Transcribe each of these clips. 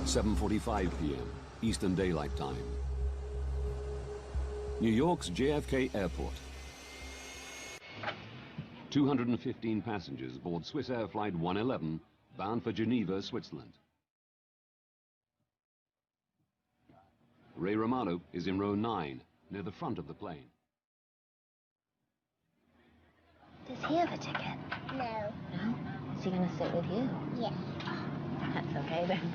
7:45 p.m. Eastern Daylight Time. New York's JFK Airport. 215 passengers board Swissair Flight 111, bound for Geneva, Switzerland. Ray Romano is in row 9, near the front of the plane. Does he have a ticket? No. No? Is he going to sit with you? Yes. That's okay then.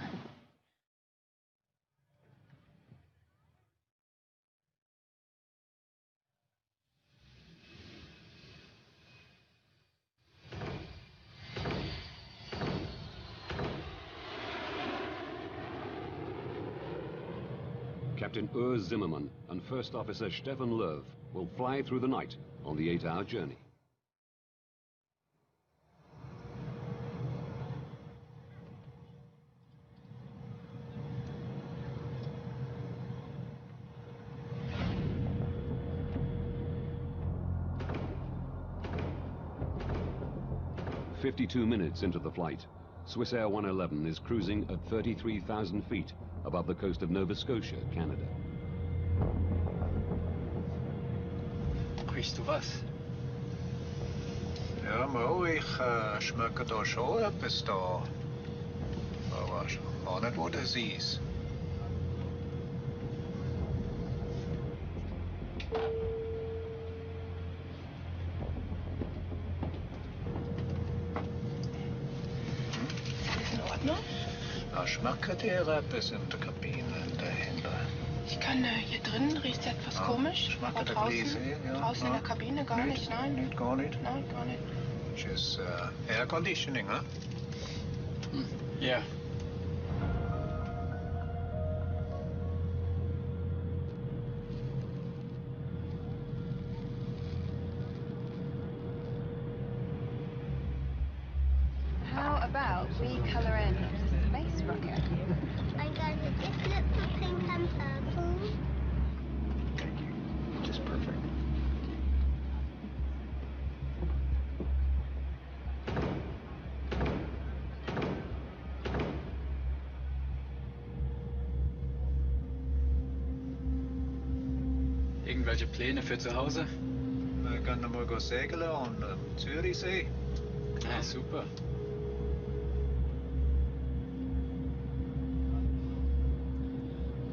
Captain Urs Zimmermann and First Officer Stefan Löw will fly through the night on the 8-hour journey. "52 minutes into the flight, Swissair 111 is cruising at 33,000 feet above the coast of Nova Scotia, Canada. Riechst du was? Ja, Mo, ich schmecke da schon etwas da. Aber auch nicht, wo das ist. In Ordnung? Da schmeckt dir etwas in der Kabine dahinter. Ich kann hier drin riecht es etwas komisch, aber draußen in der Kabine gar nicht, nein. Nicht, gar nicht? Nein, gar nicht. Das ist Air Conditioning, ne? Ja. How about we colour in a space rocket? I got it. Just look for pink and purple. Just perfect. Irgendwelche Pläne für zu Hause? Wir können mal segeln an Zürichsee. Ah, super.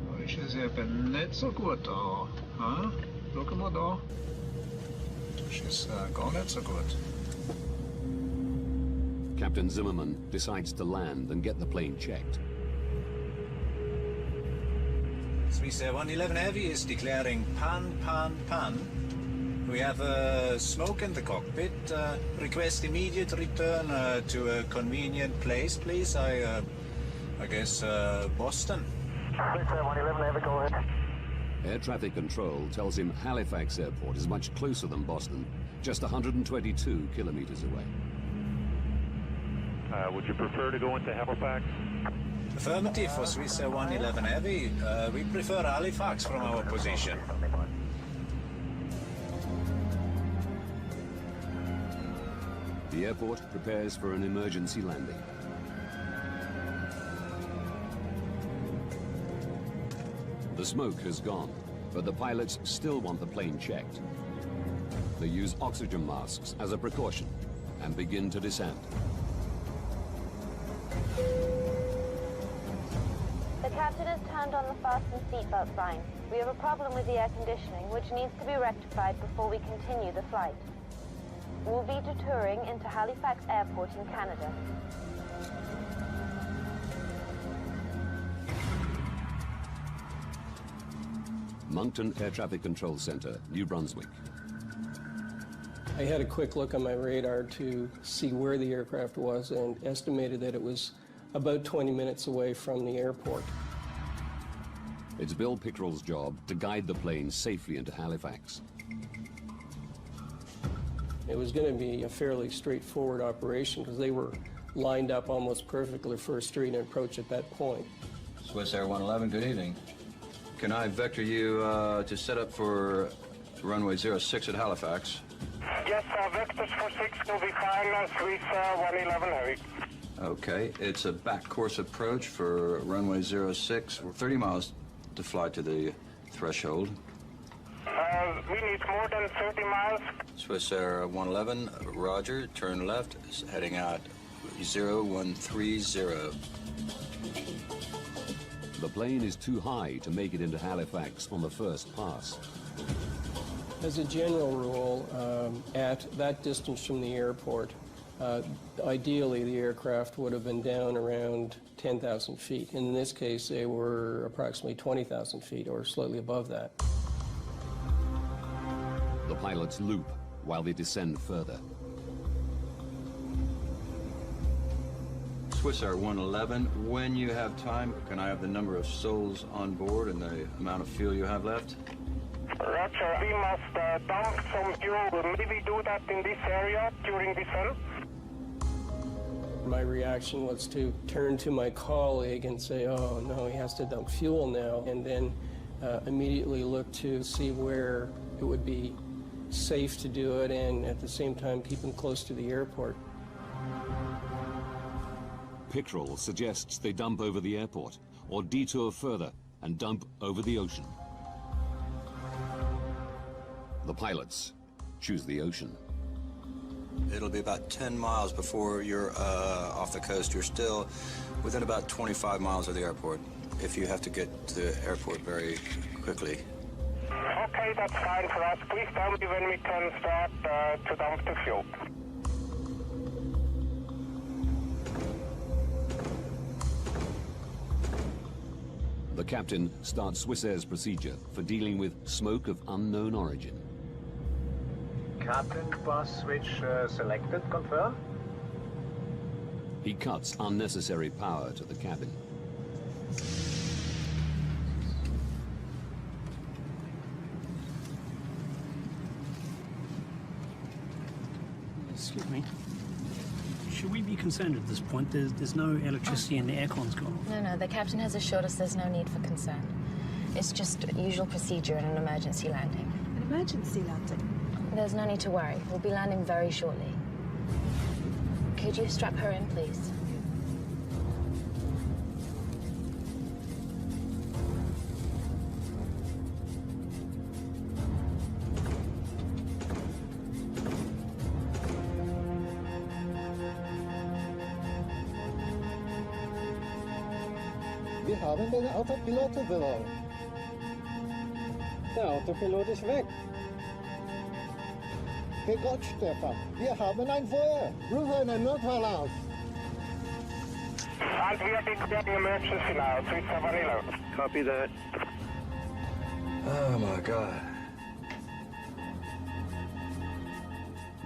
Da ist es eben nicht so gut da. Ha? Schau mal da. Das ist gar nicht so gut. Captain Zimmermann decides to land and get the plane checked. Swissair 111 Heavy is declaring pan. We have smoke in the cockpit. Request immediate return to a convenient place, please. I guess Boston. Swissair 111 Heavy, go ahead. Air traffic control tells him Halifax Airport is much closer than Boston, just 122 kilometers away. Would you prefer to go into Halifax? Affirmative for Swissair 111 Heavy. We prefer Halifax from our position. The airport prepares for an emergency landing. The smoke has gone, but the pilots still want the plane checked. They use oxygen masks as a precaution and begin to descend. The captain has turned on the fasten seatbelt sign. We have a problem with the air conditioning, which needs to be rectified before we continue the flight. We'll be detouring into Halifax Airport in Canada. Moncton Air Traffic Control Center, New Brunswick. I had a quick look on my radar to see where the aircraft was and estimated that it was about 20 minutes away from the airport. It's Bill Pickrell's job to guide the plane safely into Halifax. It was going to be a fairly straightforward operation because they were lined up almost perfectly for a straight approach at that point. Swissair 111, good evening. Can I vector you to set up for runway 06 at Halifax? Yes, vectors for 6 will be fine, Swissair 111 Heavy. Okay, it's a back course approach for runway 06. We're 30 miles to fly to the threshold. We need more than 30 miles. Swiss Air 111, roger, turn left, heading out 0130. The plane is too high to make it into Halifax on the first pass. As a general rule, at that distance from the airport, ideally the aircraft would have been down around 10,000 feet. In this case, they were approximately 20,000 feet or slightly above that. The pilots loop while they descend further. Swiss Air 111, when you have time, can I have the number of souls on board and the amount of fuel you have left? Roger, we must dump some fuel. Maybe do that in this area during descent. My reaction was to turn to my colleague and say, oh no, he has to dump fuel now, and then immediately look to see where it would be safe to do it and at the same time keep him close to the airport. Pickrell suggests they dump over the airport or detour further and dump over the ocean. The pilots choose the ocean. It'll be about 10 miles before you're off the coast. You're still within about 25 miles of the airport if you have to get to the airport very quickly. Okay, that's fine for us. Please tell me when we can start to dump the fuel. The captain starts Swiss Air's procedure for dealing with smoke of unknown origin. Captain, bus switch selected, confirm? He cuts unnecessary power to the cabin. Excuse me. Should we be concerned at this point? There's no electricity and the aircon's gone. No, the captain has assured us there's no need for concern. It's just usual procedure in an emergency landing. An emergency landing? There's no need to worry. We'll be landing very shortly. Could you strap her in, please? Wir haben den Autopiloten verloren. Der Autopilot ist weg. Herrgott, Stefan, wir haben ein Feuer. Rufe einen Notfall aus. And we are declaring emergency now, 3711. Copy that. Oh my God.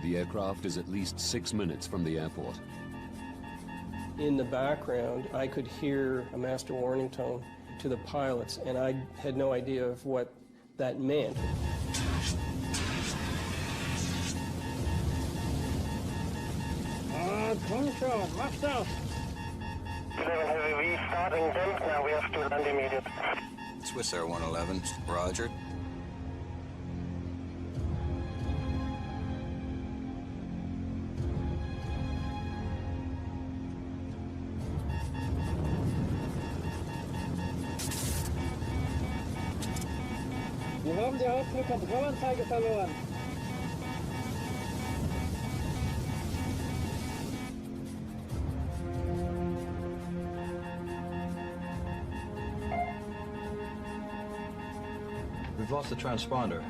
The aircraft is at least 6 minutes from the airport. In the background, I could hear a master warning tone to the pilots, and I had no idea of what that meant. Komm schon, mach das! 11 Heavy, we starting jump now, we have to land immediately. Swiss Air 111, roger. Wir haben die Hauptflugkontrollanzeige verloren. We've lost the transponder.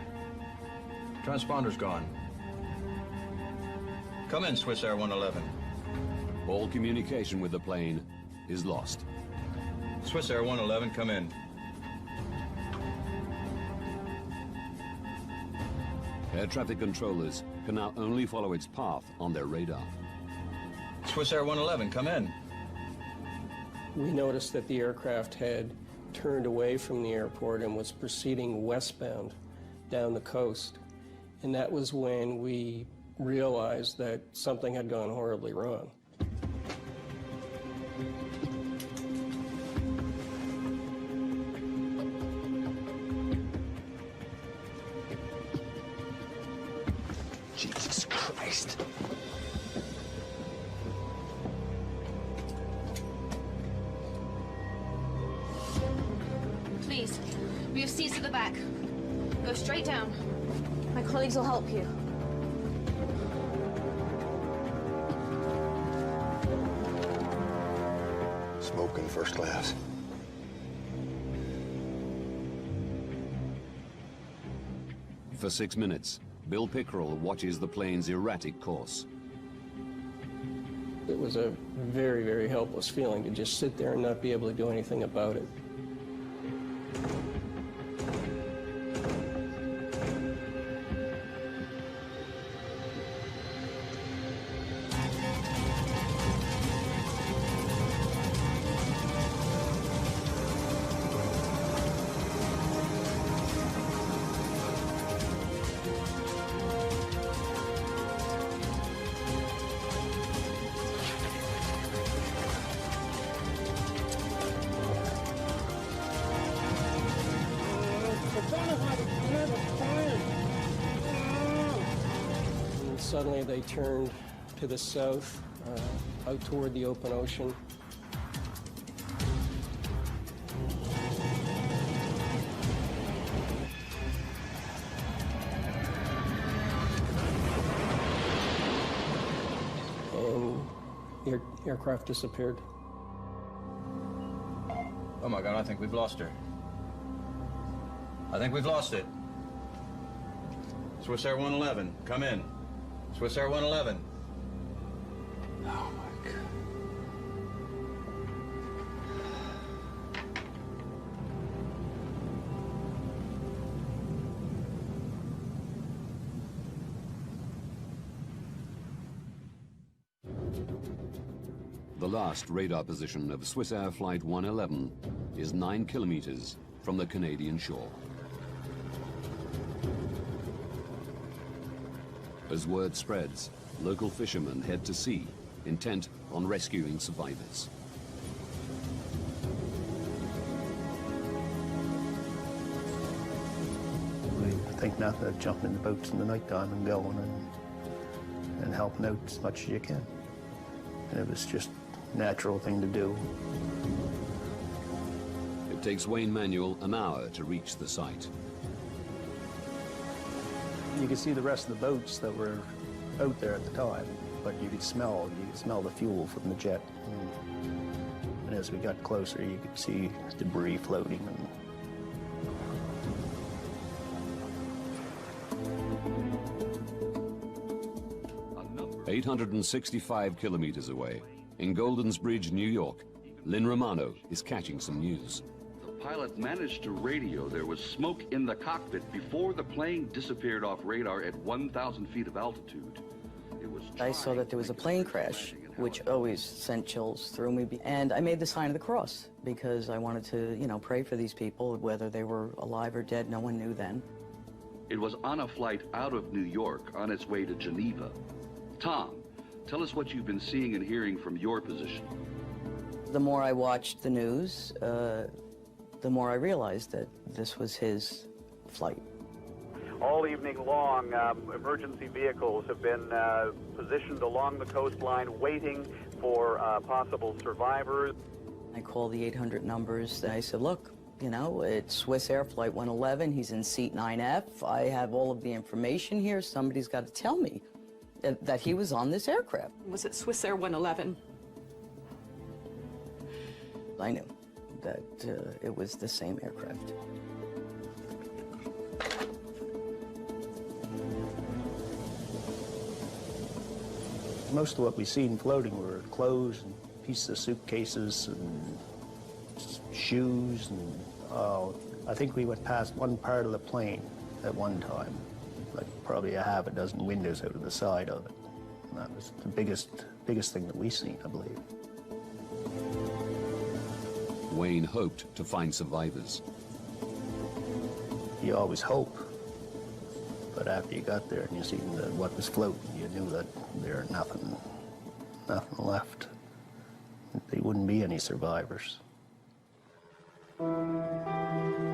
Transponder's gone. Come in, Swiss Air 111. All communication with the plane is lost. Swiss Air 111, come in. Air traffic controllers can now only follow its path on their radar. Swiss Air 111, come in. We noticed that the aircraft had turned away from the airport and was proceeding westbound down the coast. And that was when we realized that something had gone horribly wrong. Jesus Christ. We have seats at the back. Go straight down. My colleagues will help you. Smoking first class. For 6 minutes, Bill Pickerel watches the plane's erratic course. It was a very, very helpless feeling to just sit there and not be able to do anything about it. And suddenly they turned to the south, out toward the open ocean. And the aircraft disappeared. Oh my God, I think we've lost her. I think we've lost it. Swiss Air 111, come in. Swiss Air 111. Oh my God. The last radar position of Swiss Air Flight 111 is 9 kilometers from the Canadian shore. As word spreads, local fishermen head to sea, intent on rescuing survivors. We think nothing of jumping in the boats in the night time and going and helping out as much as you can. And it was just a natural thing to do. It takes Wayne Manuel an hour to reach the site. You could see the rest of the boats that were out there at the time, but you could smell the fuel from the jet. And as we got closer, you could see debris floating. 865 kilometers away, in Goldens Bridge, New York, Lynn Romano is catching some news. The pilot managed to radio there was smoke in the cockpit before the plane disappeared off radar at 1,000 feet of altitude. I saw that there was a plane crash, which always sent chills through me. And I made the sign of the cross because I wanted to, you know, pray for these people, whether they were alive or dead. No one knew then. It was on a flight out of New York on its way to Geneva. Tom, tell us what you've been seeing and hearing from your position. The more I watched the news, the more I realized that this was his flight. All evening long, emergency vehicles have been positioned along the coastline waiting for possible survivors. I called the 800 numbers. I said, look, you know, it's Swiss Air Flight 111. He's in seat 9F. I have all of the information here. Somebody's got to tell me that he was on this aircraft. Was it Swiss Air 111? I knew that it was the same aircraft. Most of what we seen floating were clothes and pieces of suitcases and shoes and I think we went past one part of the plane at one time, like probably a half a dozen windows out of the side of it. And that was the biggest thing that we seen, I believe. Wayne hoped to find survivors. You always hope, but after you got there and you seen what was floating, you knew that there was nothing left. There wouldn't be any survivors.